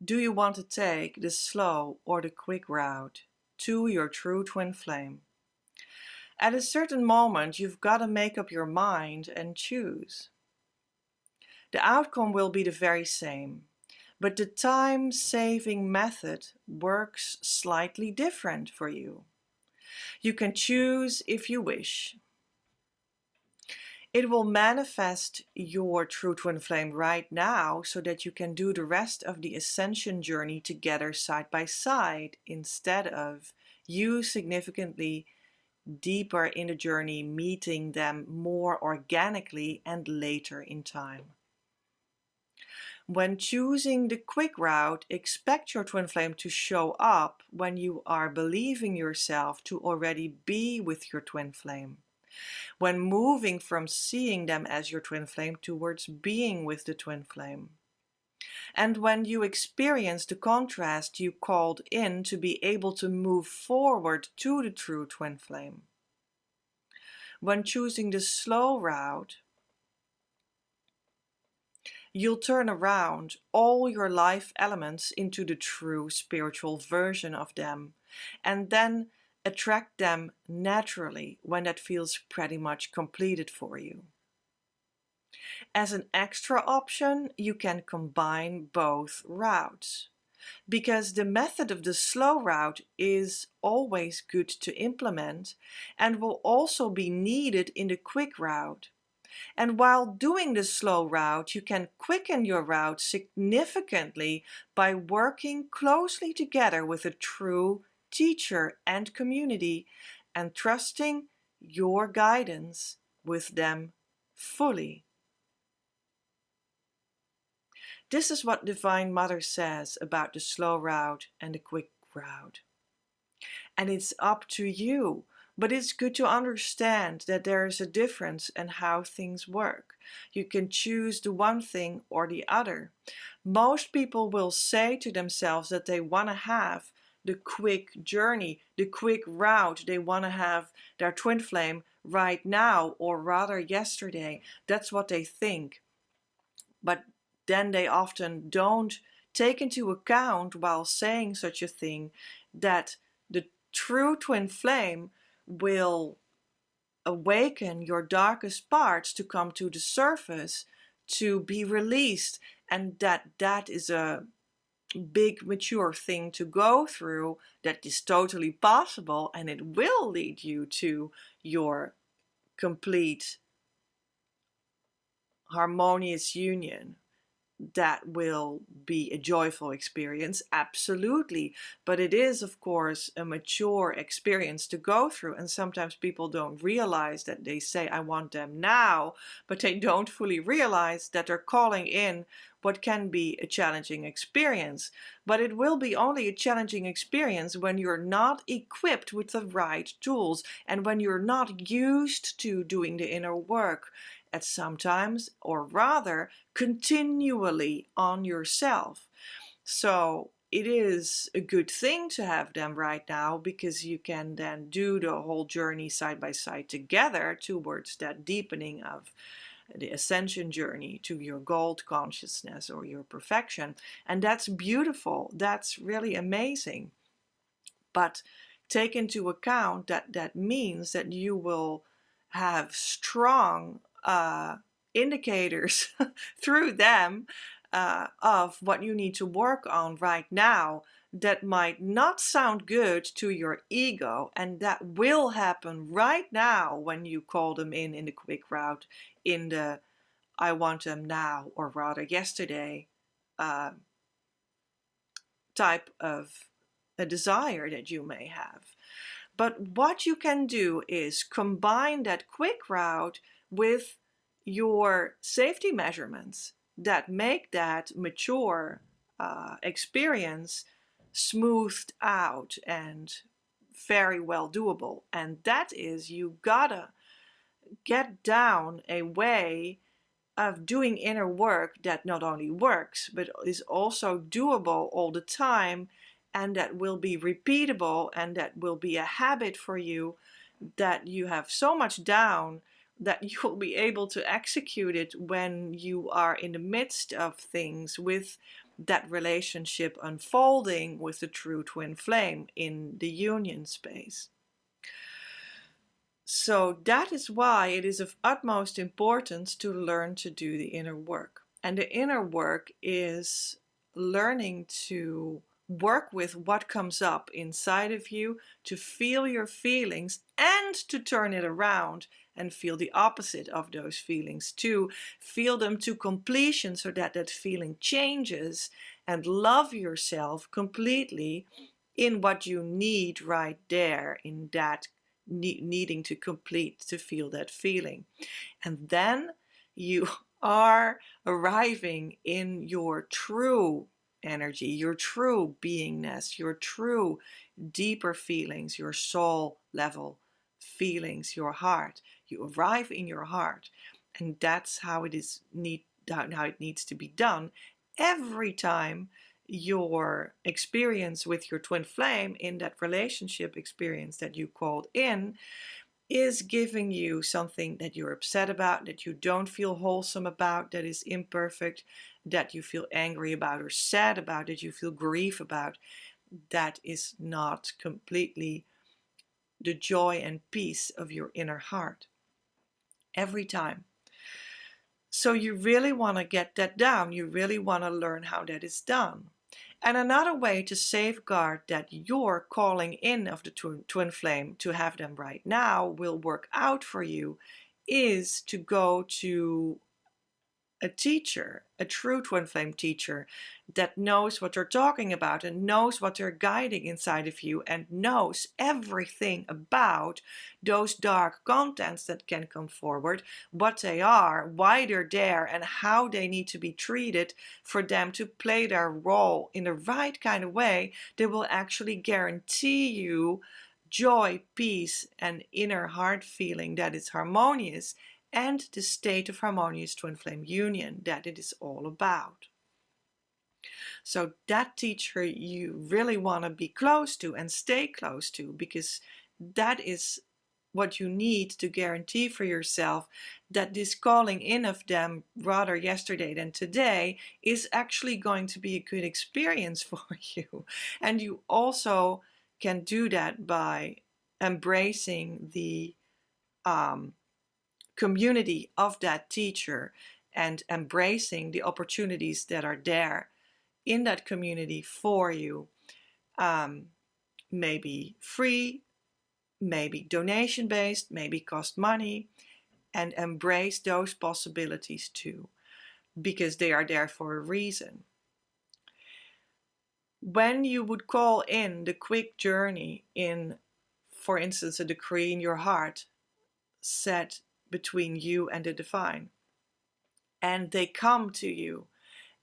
Do you want to take the slow or the quick route to your true twin flame? At a certain moment, you've got to make up your mind and choose. The outcome will be the very same, but the time-saving method works slightly different for you. You can choose if you wish. It will manifest your true twin flame right now so that you can do the rest of the ascension journey together side by side instead of you significantly deeper in the journey meeting them more organically and later in time. When choosing the quick route, expect your twin flame to show up when you are believing yourself to already be with your twin flame. When moving from seeing them as your twin flame towards being with the twin flame. And when you experience the contrast you called in to be able to move forward to the true twin flame. When choosing the slow route, you'll turn around all your life elements into the true spiritual version of them, and then attract them naturally when that feels pretty much completed for you. As an extra option, you can combine both routes, because the method of the slow route is always good to implement and will also be needed in the quick route. And while doing the slow route, you can quicken your route significantly by working closely together with a true teacher and community and trusting your guidance with them fully. This is what Divine Mother says about the slow route and the quick route. And it's up to you. But it's good to understand that there is a difference in how things work. You can choose the one thing or the other. Most people will say to themselves that they want to have the quick journey, the quick route. They want to have their twin flame right now, or rather yesterday. That's what they think. But then they often don't take into account while saying such a thing that the true twin flame will awaken your darkest parts to come to the surface, to be released, and that is a big mature thing to go through. That is totally possible, and it will lead you to your complete harmonious union. That will be a joyful experience, absolutely. But it is, of course, a mature experience to go through. And sometimes people don't realize that they say, I want them now, but they don't fully realize that they're calling in what can be a challenging experience. But it will be only a challenging experience when you're not equipped with the right tools and when you're not used to doing the inner work at some times, or rather continually on yourself. So it is a good thing to have them right now, because you can then do the whole journey side by side together towards that deepening of the ascension journey to your gold consciousness or your perfection. And that's beautiful. That's really amazing. But take into account that that means that you will have strong indicators through them of what you need to work on right now that might not sound good to your ego, and that will happen right now when you call them in the quick route, in the I want them now, or rather yesterday type of a desire that you may have. But what you can do is combine that quick route with your safety measurements that make that mature experience smoothed out and very well doable. And that is, you gotta get down a way of doing inner work that not only works, but is also doable all the time, and that will be repeatable, and that will be a habit for you, that you have so much down that you'll be able to execute it when you are in the midst of things with that relationship unfolding with the true twin flame in the union space. So that is why it is of utmost importance to learn to do the inner work. And the inner work is learning to work with what comes up inside of you, to feel your feelings and to turn it around and feel the opposite of those feelings too. Feel them to completion so that that feeling changes, and love yourself completely in what you need right there, in that needing to complete to feel that feeling. And then you are arriving in your true energy, your true beingness, your true deeper feelings, your soul level feelings, your heart. You arrive in your heart, and that's how it needs to be done every time your experience with your twin flame in that relationship experience that you called in is giving you something that you're upset about, that you don't feel wholesome about, that is imperfect, that you feel angry about or sad about, that you feel grief about, that is not completely the joy and peace of your inner heart. Every time. So you really want to get that down. You really want to learn how that is done. And another way to safeguard that your calling in of the twin flame to have them right now will work out for you is to go to a teacher, a true twin flame teacher that knows what they're talking about and knows what they're guiding inside of you and knows everything about those dark contents that can come forward, what they are, why they're there, and how they need to be treated for them to play their role in the right kind of way that will actually guarantee you joy, peace, and inner heart feeling that is harmonious, and the state of harmonious twin flame union that it is all about. So that teacher you really want to be close to and stay close to, because that is what you need to guarantee for yourself that this calling in of them rather yesterday than today is actually going to be a good experience for you. And you also can do that by embracing the community of that teacher and embracing the opportunities that are there in that community for you. Maybe free, maybe donation based, maybe cost money, and embrace those possibilities too, because they are there for a reason. When you would call in the quick journey in, for instance, a decree in your heart set between you and the divine, and they come to you,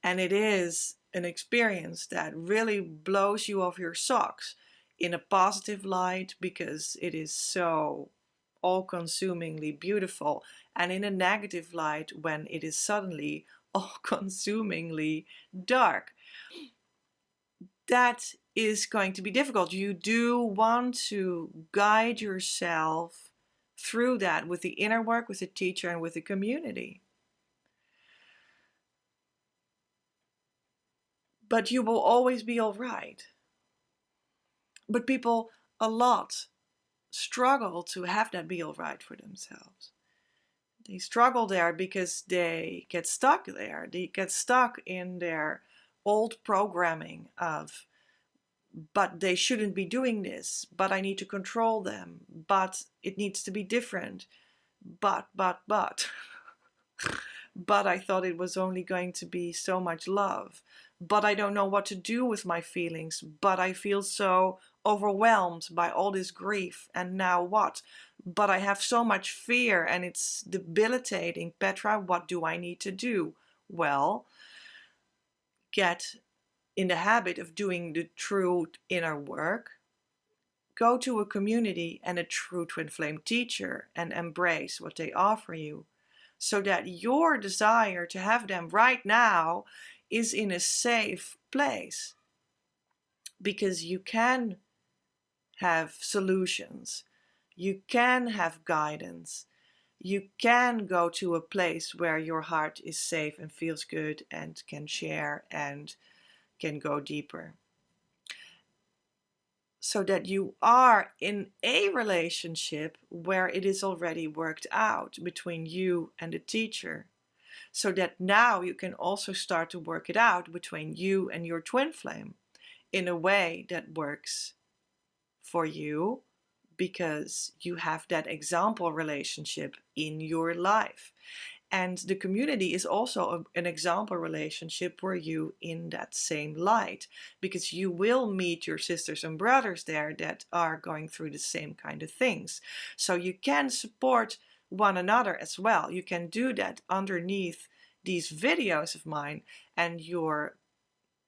and it is an experience that really blows you off your socks in a positive light because it is so all-consumingly beautiful, and in a negative light when it is suddenly all-consumingly dark. That is going to be difficult. You do want to guide yourself through that with the inner work, with the teacher, and with the community. But you will always be all right. But people a lot struggle to have that be all right for themselves. They struggle there because they get stuck there. They get stuck in their old programming of, but they shouldn't be doing this, but I need to control them, but it needs to be different, but. But I thought it was only going to be so much love. But I don't know what to do with my feelings. But I feel so overwhelmed by all this grief. And now what? But I have so much fear and it's debilitating. Petra, what do I need to do? Well, get in the habit of doing the true inner work. Go to a community and a true twin flame teacher and embrace what they offer you, so that your desire to have them right now is in a safe place. Because you can have solutions, you can have guidance, you can go to a place where your heart is safe and feels good and can share and can go deeper. So that you are in a relationship where it is already worked out between you and the teacher. So that now you can also start to work it out between you and your twin flame in a way that works for you, because you have that example relationship in your life. And the community is also an example relationship where you in that same light, because you will meet your sisters and brothers there that are going through the same kind of things. So you can support one another as well. You can do that underneath these videos of mine, and you're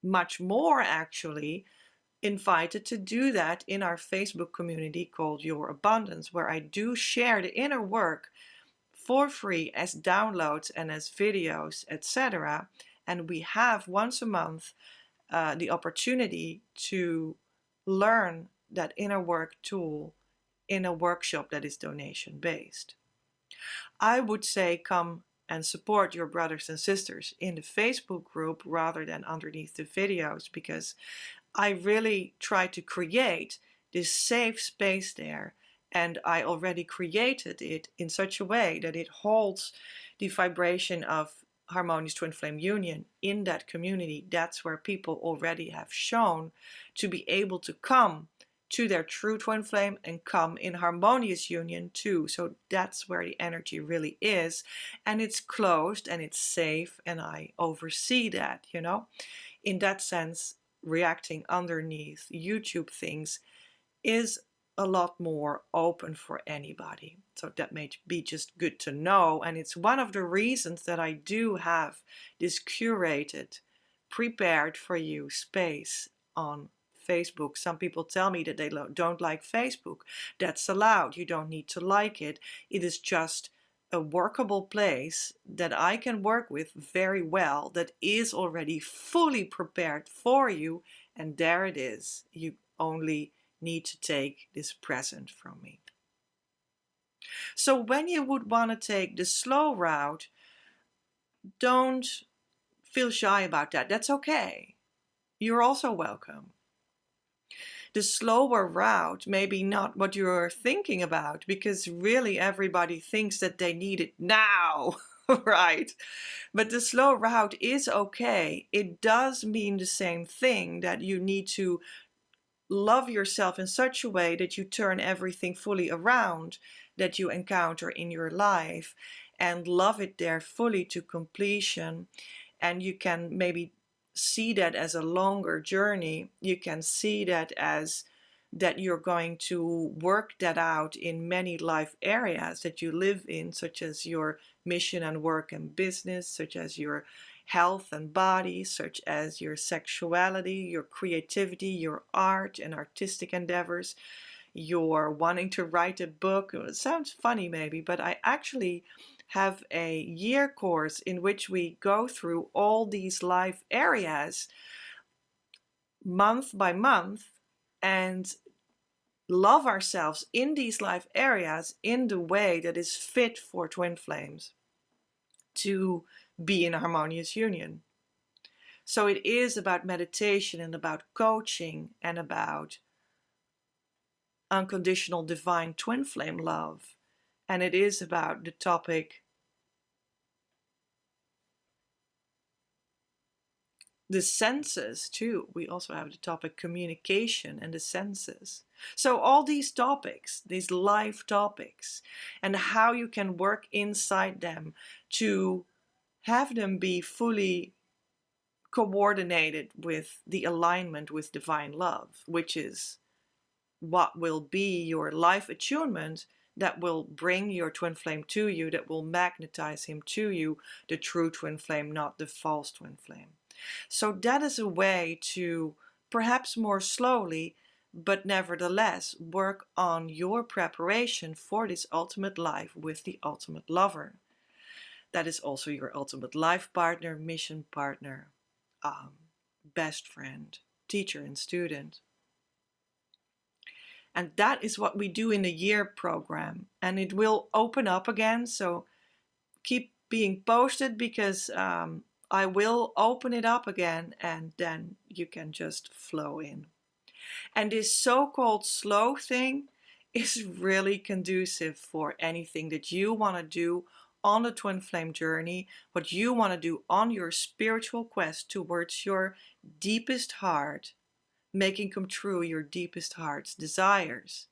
much more actually invited to do that in our Facebook community called Your Abundance, where I do share the inner work for free as downloads and as videos, etc. And we have once a month the opportunity to learn that inner work tool in a workshop that is donation based. I would say come and support your brothers and sisters in the Facebook group rather than underneath the videos, because I really try to create this safe space there, and I already created it in such a way that it holds the vibration of harmonious twin flame union in that community. That's where people already have shown to be able to come to their true twin flame and come in harmonious union too. So that's where the energy really is, and it's closed and it's safe, and I oversee that, you know. In that sense, reacting underneath YouTube things is a lot more open for anybody. So that may be just good to know. And it's one of the reasons that I do have this curated, prepared for you space on Facebook. Some people tell me that they don't like Facebook. That's allowed. You don't need to like it. It is just a workable place that I can work with very well, that is already fully prepared for you, and there it is. You only need to take this present from me. So when you would want to take the slow route, don't feel shy about that. That's okay. You're also welcome. The slower route may be not what you're thinking about, because really everybody thinks that they need it now, right? But the slow route is okay. It does mean the same thing, that you need to love yourself in such a way that you turn everything fully around that you encounter in your life and love it there fully to completion. And you can maybe see that as a longer journey. You can see that as that you're going to work that out in many life areas that you live in, such as your mission and work and business, such as your health and body, such as your sexuality, your creativity, your art and artistic endeavors, your wanting to write a book. It sounds funny maybe, but I actually have a year course in which we go through all these life areas month by month and love ourselves in these life areas in the way that is fit for twin flames to be in harmonious union. So it is about meditation and about coaching and about unconditional divine twin flame love. And it is about the topic the senses too. We also have the topic communication and the senses. So all these topics, these life topics, and how you can work inside them to have them be fully coordinated with the alignment with divine love, which is what will be your life attunement that will bring your twin flame to you, that will magnetize him to you, the true twin flame, not the false twin flame. So that is a way to perhaps more slowly, but nevertheless work on your preparation for this ultimate life with the ultimate lover. That is also your ultimate life partner, mission partner, best friend, teacher and student. And that is what we do in the year program. And it will open up again. So keep being posted, because I will open it up again, and then you can just flow in. And this so-called slow thing is really conducive for anything that you want to do on the twin flame journey, what you want to do on your spiritual quest towards your deepest heart, making come true your deepest heart's desires.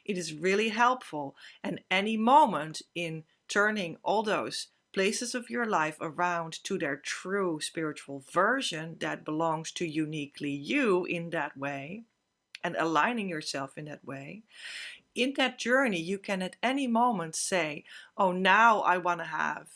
It is really helpful, and any moment in turning all those places of your life around to their true spiritual version that belongs to uniquely you in that way, and aligning yourself in that way, in that journey you can at any moment say, oh, now I want to have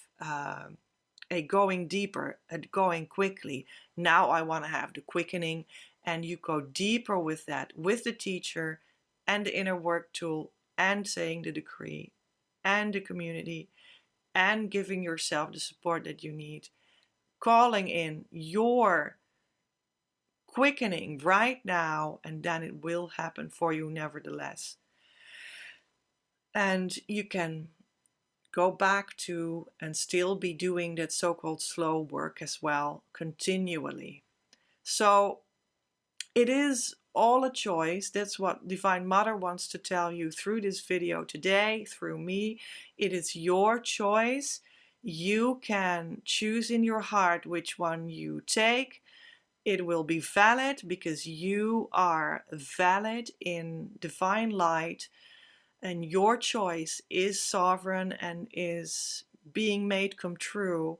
a going deeper, a going quickly. Now I want to have the quickening, and you go deeper with that, with the teacher and the inner work tool, and saying the decree and the community, and giving yourself the support that you need, calling in your quickening right now, and then it will happen for you nevertheless. And you can go back to and still be doing that so-called slow work as well, continually. So it is all a choice. That's what Divine Mother wants to tell you through this video today, through me. It is your choice. You can choose in your heart which one you take. It will be valid because you are valid in divine light, and your choice is sovereign and is being made come true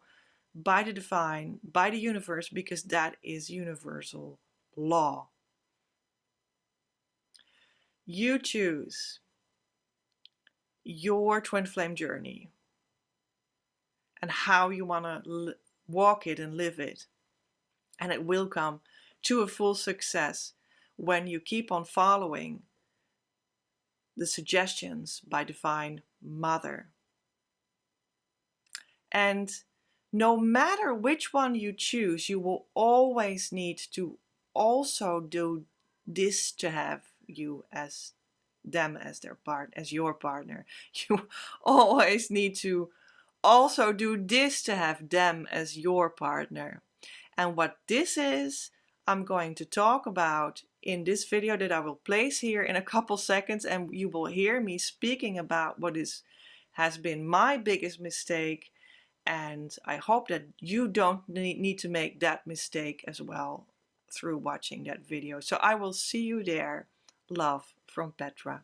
by the divine, by the universe, because that is universal law. You choose your twin flame journey and how you want to walk it and live it. And it will come to a full success when you keep on following the suggestions by Divine Mother. And no matter which one you choose, you will always need to also do this to have you as them as their as your partner. You always need to also do this to have them as your partner. And what this is, I'm going to talk about in this video that I will place here in a couple seconds, and you will hear me speaking about what has been my biggest mistake, and I hope that you don't need to make that mistake as well through watching that video. So I will see you there. Love from Petra.